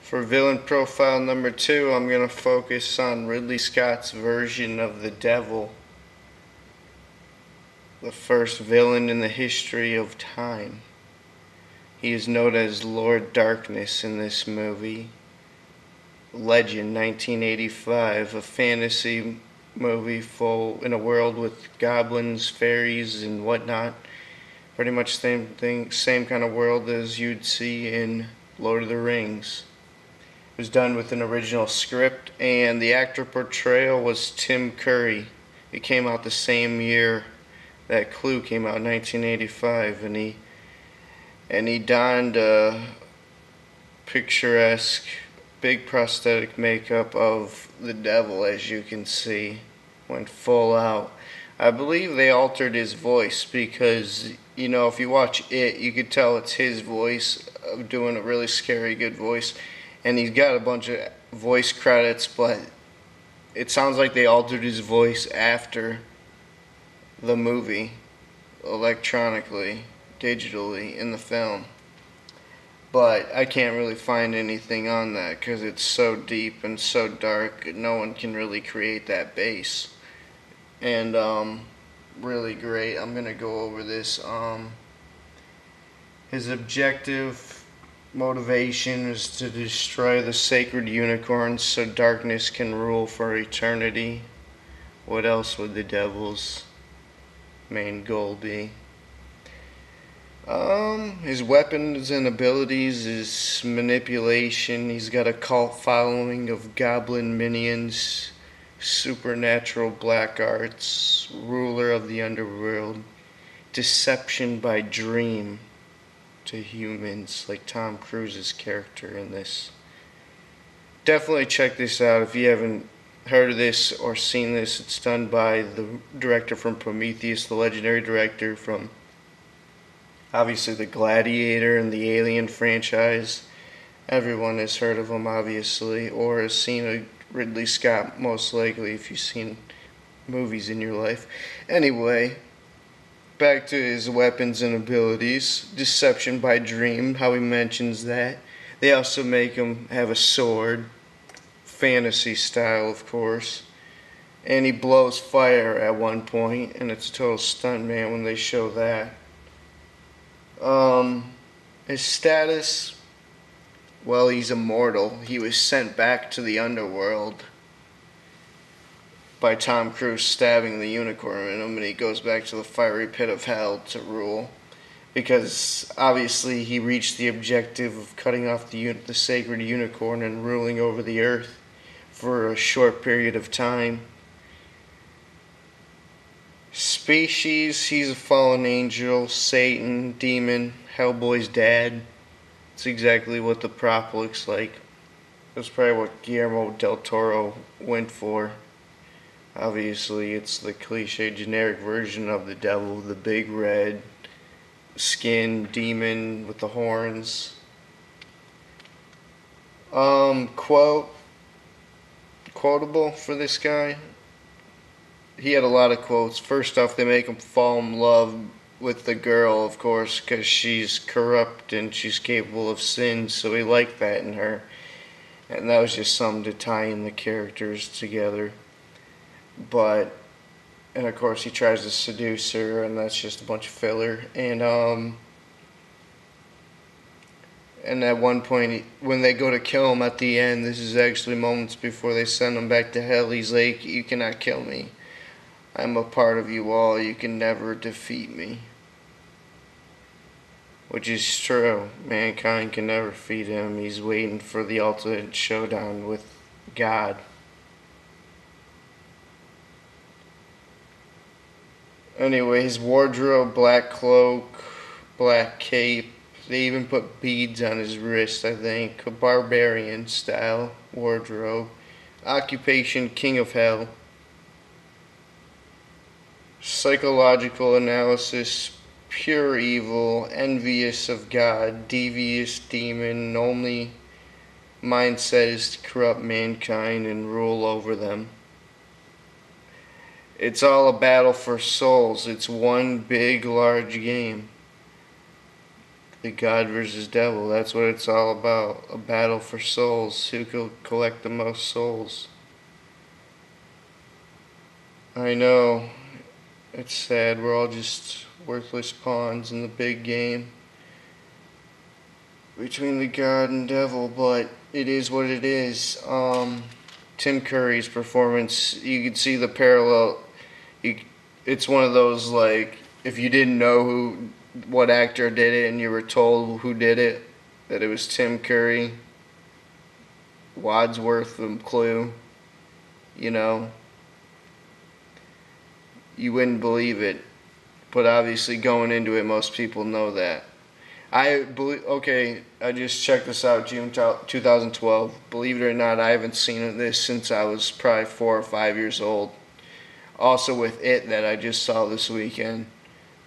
For villain profile number 2, I'm going to focus on Ridley Scott's version of the devil, the first villain in the history of time. He is known as Lord Darkness in this movie. Legend, 1985, a fantasy movie full in a world with goblins, fairies, and whatnot. Pretty much same thing, same kind of world as you'd see in Lord of the Rings. It was done with an original script, and the actor portrayal was Tim Curry. It came out the same year that Clue came out in 1985, and he donned a picturesque big prosthetic makeup of the devil, as you can see. Went full out. I believe they altered his voice because, if you watch it, you could tell it's his voice of doing a really scary good voice. And he's got a bunch of voice credits, but it sounds like they altered his voice after the movie, electronically, digitally, in the film. But I can't really find anything on that because it's so deep and so dark, no one can really create that bass. And really great. I'm gonna go over this. His objective motivation is to destroy the sacred unicorns so darkness can rule for eternity. What else would the devil's main goal be? His weapons and abilities is manipulation. He's got a cult following of goblin minions, supernatural black arts, ruler of the underworld, deception by dream to humans, like Tom Cruise's character in this. Definitely check this out if you haven't heard of this or seen this. It's done by the director from Prometheus, the legendary director from obviously the Gladiator and the Alien franchise. Everyone has heard of him, obviously, or has seen a Ridley Scott, most likely, if you've seen movies in your life. Anyway, back to his weapons and abilities. Deception by dream, how he mentions that. They also make him have a sword, fantasy style, of course. And he blows fire at one point, and it's a total stunt man when they show that. His status, well, he's immortal. He was sent back to the underworld by Tom Cruise stabbing the unicorn in him, and he goes back to the fiery pit of hell to rule. Because obviously he reached the objective of cutting off the sacred unicorn and ruling over the earth for a short period of time. Species, he's a fallen angel, Satan, demon, Hellboy's dad. It's exactly what the prop looks like. That's probably what Guillermo del Toro went for. Obviously, it's the cliche generic version of the devil, the big red skin demon with the horns. Quotable for this guy. He had a lot of quotes. First off, they make him fall in love with the girl, of course, because she's corrupt and she's capable of sin, so he liked that in her. And that was just something to tie in the characters together. And of course he tries to seduce her, and that's just a bunch of filler. And at one point, when they go to kill him at the end, this is actually moments before they send him back to hell, he's like, "You cannot kill me. I'm a part of you all. You can never defeat me." Which is true. Mankind can never defeat him. He's waiting for the ultimate showdown with God. Anyway, his wardrobe, black cloak, black cape. They even put beads on his wrist, I think. A barbarian style wardrobe. Occupation, king of hell. Psychological analysis, pure evil, envious of God, devious demon, only mindset is to corrupt mankind and rule over them. It's all a battle for souls. It's one big, large game. The God versus Devil, that's what it's all about. A battle for souls. Who can collect the most souls? I know. It's sad. We're all just worthless pawns in the big game between the God and Devil, but it is what it is. Tim Curry's performance, you could see the parallel. It's one of those, like, if you didn't know what actor did it and you were told who did it, that it was Tim Curry, Wadsworth and Clue, you know, you wouldn't believe it. But obviously going into it, most people know that. I just checked this out, June 2012. Believe it or not, I haven't seen this since I was probably 4 or 5 years old. Also with It, that I just saw this weekend.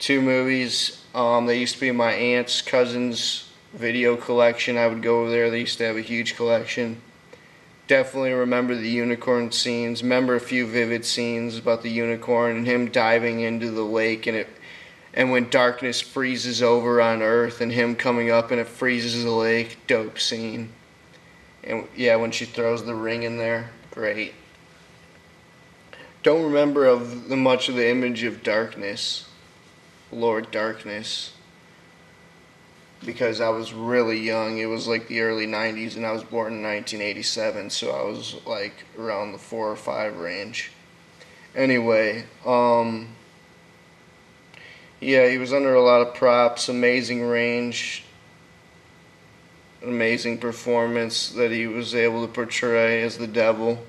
2 movies. They used to be my aunt's cousin's video collection. I would go over there. They used to have a huge collection. Definitely remember the unicorn scenes. Remember a few vivid scenes about the unicorn and him diving into the lake, and when darkness freezes over on Earth and him coming up and it freezes the lake. Dope scene. And yeah, when she throws the ring in there, great. Don't remember much of the image of darkness, Lord Darkness, because I was really young. It was like the early 90s and I was born in 1987, so I was like around the 4 or 5 range. Anyway, yeah, he was under a lot of props, amazing range, amazing performance that he was able to portray as the devil.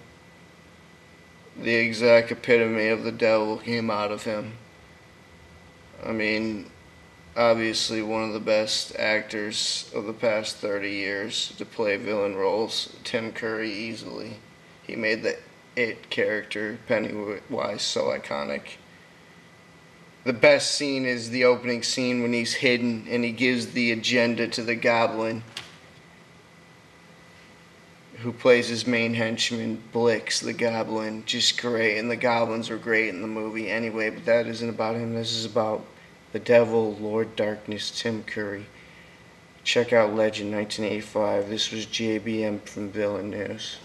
The exact epitome of the devil came out of him. I mean, obviously one of the best actors of the past 30 years to play villain roles. Tim Curry, easily. He made the It character, Pennywise, so iconic. The best scene is the opening scene when he's hidden and he gives the agenda to the Goblin, who plays his main henchman, Blix, the Goblin. Just great, and the Goblins were great in the movie anyway, but that isn't about him. This is about the devil, Lord Darkness, Tim Curry. Check out Legend 1985. This was JBM from VillainNews.